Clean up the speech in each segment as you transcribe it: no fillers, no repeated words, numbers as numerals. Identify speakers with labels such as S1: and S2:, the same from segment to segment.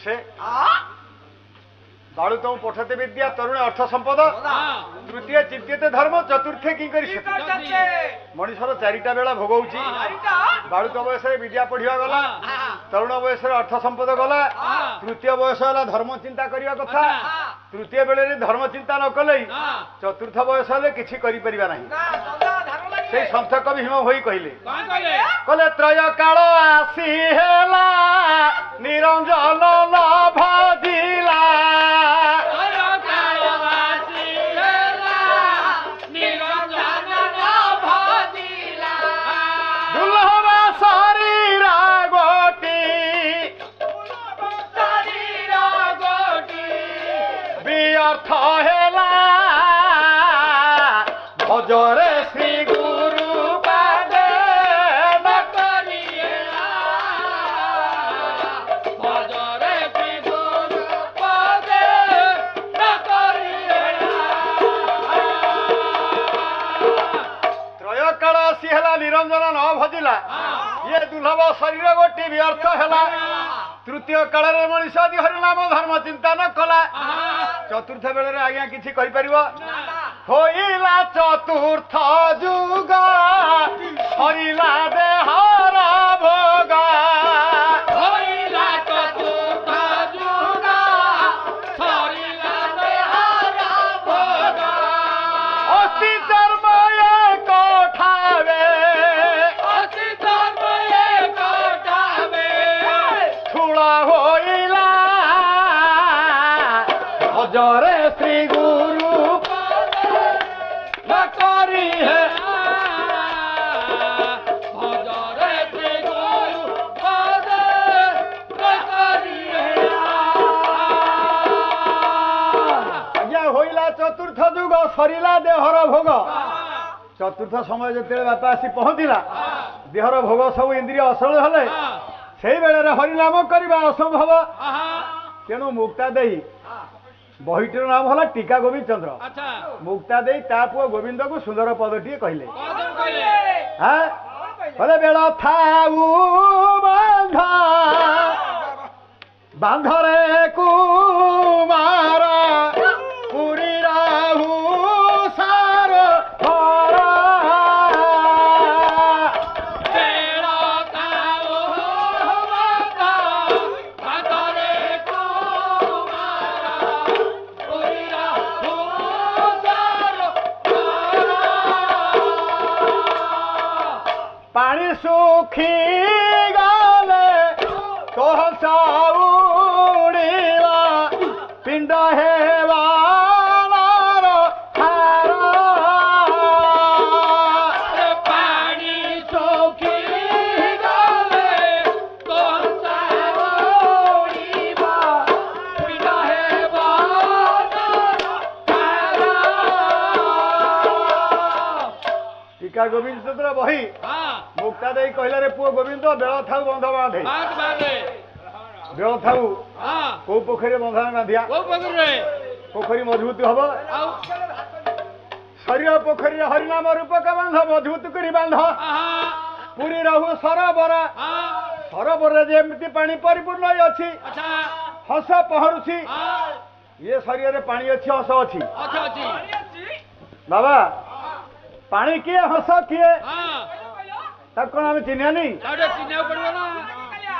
S1: से बालुतम पठते विद्या तरुण अर्थ संपद तृतीय चिंत्यते धर्म चतुर्थे कि मनीषर चारिटा बेला भोग होची बालुत बयस विद्या पढ़िया गला तरुण बयस अर्थ संपद गला तृतीय बयस है धर्म चिंता करने कथा तृतीय बेले धर्म चिंता न कले चतुर्थ बयस हेले किछि करि परिबा नाही से संत कवि हिम होई कहले कले त्रय काल आसी हेला निरंजन न भजिला अर्थ हेला भजरे श्री गुरु पादे न करिएला भजरे श्री गुरु पादे न करिएला त्रय काल आसी हेला निरंजन न भजिला ये दुर्लभ शरीर गोटी व्यर्थ हेला तृतीय काल मनीष आदि हरिनाम धर्म चिंता न कला चतुर्थ बेले आज्ञा किसी होइला चतुर्थ जुग हरिला देहर भोग होइला चतुर्थ जुग हरिला देहर भोग अस्थि चर्म एक ठावे अस्थि चर्म एक ठावे थुड़ा होइला भजरे श्री गुरु न करी है भजरे श्री गुरु न करी है आज्ञा होइला चतुर्थ जुग सरिला देहर भोग चतुर्थ समय जो बापा आसी पहुँचला देहर भोग सब इंद्रिय असल हेले से बेले हरिनाम करवा असंभव तेणु मुक्ता दे बहीटर नाम हला टीका गोविंद चंद्र मुक्ता दे ता पुओ गोविंद को सुंदर पदटी कहले हाँ बेल थाऊ बांधरे कुमार पुरी राहु सार पानी सुखी गले तो उड़ीला पिंड हेवा पानी सुखी गले तो उड़ीला पिंड हेवा टीका गोविंद चंद्र बही मुक्ता दे कहला रे पुओ गोविंद बेल थाऊ बंध बांधे बेल थाऊ को पोखरी बंधा बांधिया पोखरी मजबूत हम शरीर पोखरी हरिनाम रूपक बांध मजबूत कर बांध पूरी रहू सरोवर सरोवर जमी पानी परिपूर्ण अच्छी हंस पहरुची ये शरीर में पानी अच्छी हंस अच्छी बाबा पानी किए हंस किए कौन आम चिन्हनी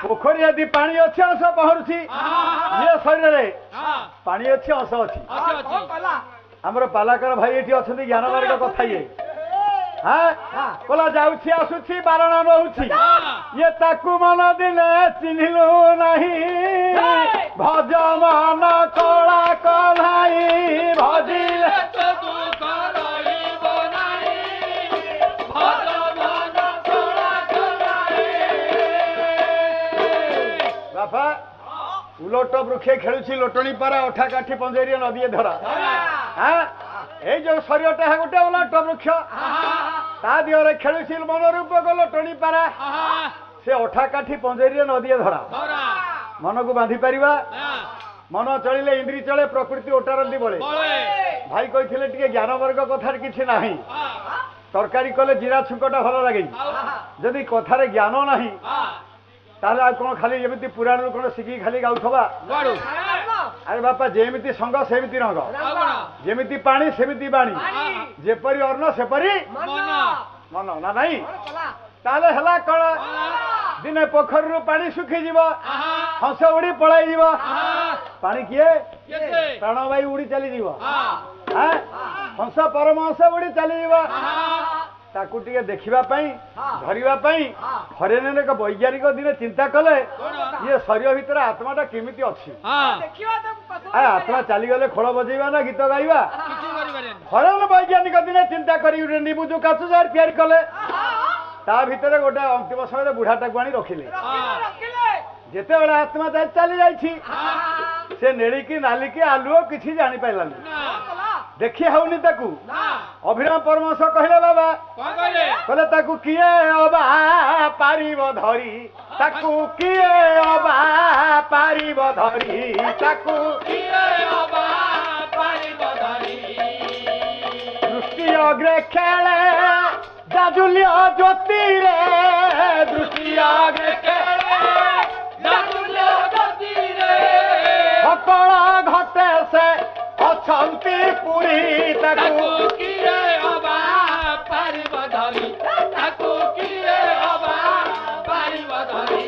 S1: पोखरी यदि पानी अच्छे हंस पहरुची ये शरीर में पानी अच्छे हंस अच्छी आमर पालाकर भाई ये अच्छा ज्ञान मार्ग कथा ये हाँ बोला जाऊँगी आसुची बारण रोची ये ताकू मन दिले चिन्हलु नहीं भज मन कला कलाई भजिले बापा उलट वृक्षे खेलुची लोटणी पारा अठा काठी पंजेरी नदी धरा हाँ ये जो शरीरटा है गोटे उलट वृक्ष ता दिहरे खेलुची मनोरूपक लोटणी पारा से अठा काठी पंजेरी नदी धरा मन को बांधि पारिबा मन चलिले इंद्री चले प्रकृति ओटारती बळे भाई कहिथिले टिके ज्ञान वर्ग कथार किछि नाही तरकारी कले जीरा छुंकटा भल लगे जदि कथार ज्ञान नाही ताले आ कोन खाली जेमिति पुराण रो कोन सिकी खाली गाउथबा
S2: गाडू
S1: अरे बापा जेमिति संग सेमिति रंग जेमिति पानी सेमिति बाणी जेपरी अर्ण सेपरी मन ना नहीं ताले हला कोन दिने पोखर रो पानी सुखी जीव हंस उड़ी पळाई जीव पानी किए प्राणवायु उड़ी चली जीव हां हंस परमहंस उड़ी चली जीव ताकू टिके देखिबा पई धरिबा पई फरेने एक वैज्ञानिक दिने चिंता कले ये शरीर भीतर आत्माटा केमिति अछि आत्मा चली गले खोल बजेबा ना गीत गाइबा फरेन वैज्ञानिक दिने चिंता करी निबुजु काचुजार तयार कले ता भीतर गोटे अंतिम समय बुढ़ाटा को आनी रखिले जेते बेला आत्मा चली जाइछि से नेड़ी की नाली की आलुओ किछि जानि पाइलानी देखि हउनी ताकू अभिराम परमहंस कहले बाबा कहले ताकू किए अबा पारिब धरी ताकू किए अबा पारिब धरी ताकू किए अबा पारिब धरी दृष्टि अग्रे खेले जाजुल्य ज्योति रे दृष्टि अग्रे खेले जाजुल्य ज्योति रे सकल घटे से अछंती पुरी ताकू किए अबा पारिब धरी ताकू किए अबा पारिब धरी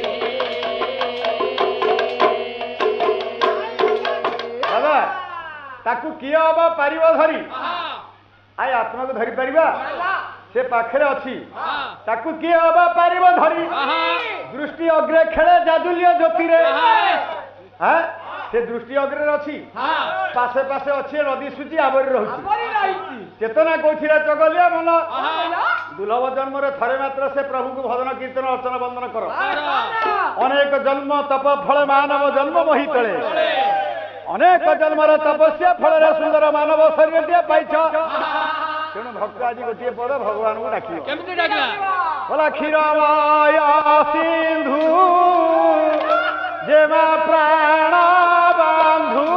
S1: दादा ताकू किए अबा पारिब धरी आय आत्मा को धरी परिबा से पाखरे अछि ताकू किए अबा पारिब धरी दृष्टि अग्रे खेले जाजुल्य ज्योति रे हां से दृष्टि अग्रे अछि पासे पासे अछि नदी सूची आवरी रहछि चेतना कोठिरा चगलिया मन दुर्लभ जन्म रे थरे मात्र से प्रभु को भजन कीर्तन अर्चना वंदन करो अनेक जन्म तप फल मानव जन्म मोहि तळे अनेक जन्मर तपस्या फल रे सुंदर मानव शरीर दिया पाइछ तेणु भक्त आज गोटे पद भगवान को डाकियो
S2: केमति डाकला
S1: बोला क्षीरमय सिंधु जेमा प्राण बंधु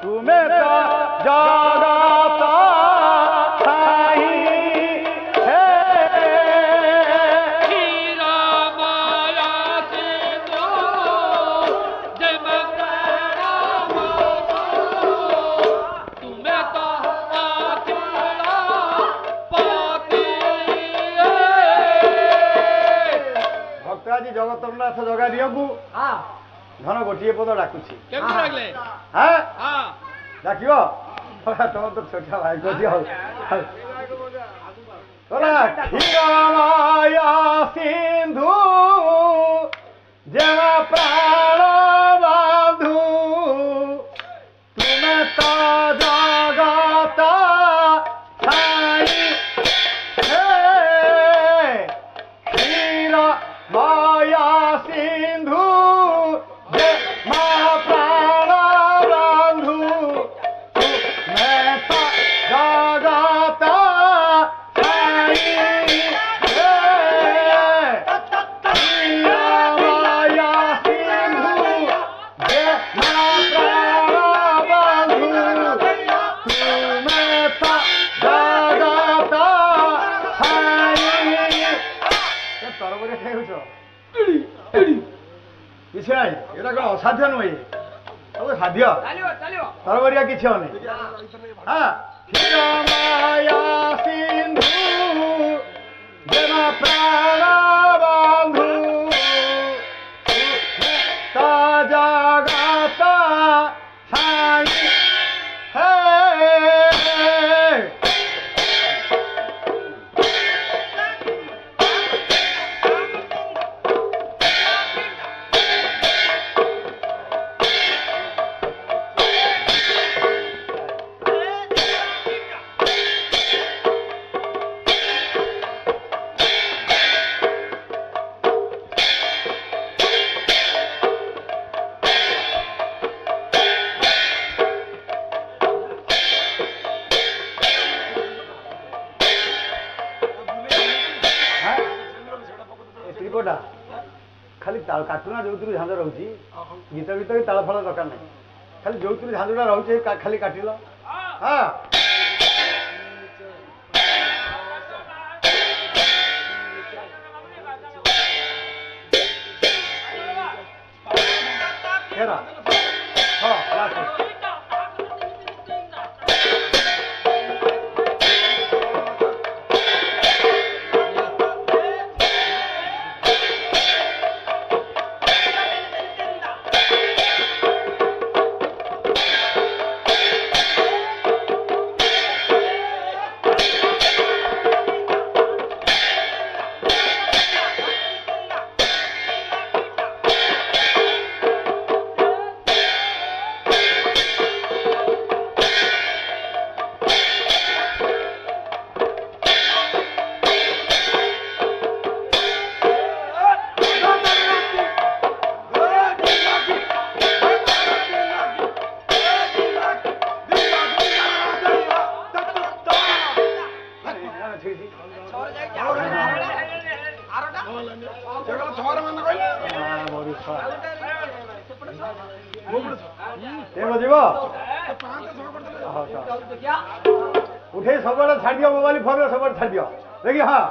S1: तुम्हें तो जगत साई हे
S2: क्षीरमय सिंधु जेमा प्राण बंधु तुम्हें तो
S1: भक्तराजी जगतनाथ जगा दियकू धन गोटे पद डाकुछि डाकियो तुम तो छोटा भाई को दियो क्षीरमय सिंधु जेवा प्राण बंधु तुम्हें तो जगत साई माया सिंधु महाप्राण बंधु मैं तो जगत साई माया सिंधु महाप्राण बंधु मैं तो जगत साई तरबरे खाइछ किसी ना এটা কোন অসাধ্য নয় তবে সাধ্য তরবরিয়া কিছু নেই হ্যাঁ ক্ষীরময় সিন্ধু যেমা প্রাণ বন্ধু তা জগত সাই হে खाली काटुना जो झांझ रोचे गीत गीत ताल फल दरकार ना खाली जो झांझुटा रोचे खाली काटिल हाँ तेरा हाँ लास्ट उठे सब छाड़ दियो मोबाइल फोन सब छाड़ दियो देखिए हाँ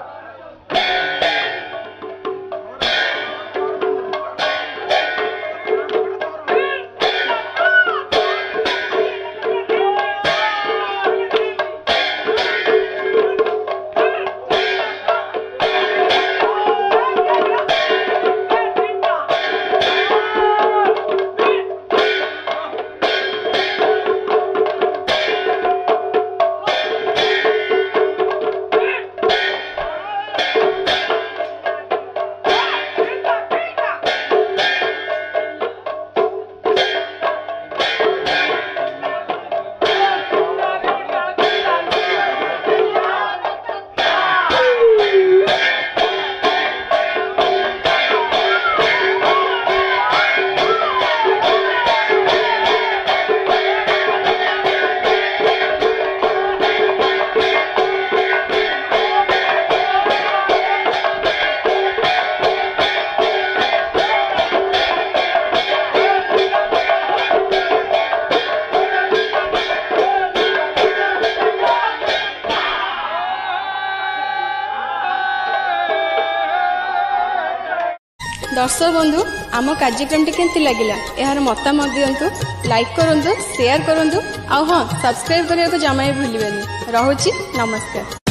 S3: दर्शक बंधु आम कार्यक्रम केमती लगिला यार मतामत दिंतु लाइक करूँ शेयर करूँ आ हाँ सब्सक्राइब करने को जमा भी भूलिए। रहुची नमस्कार।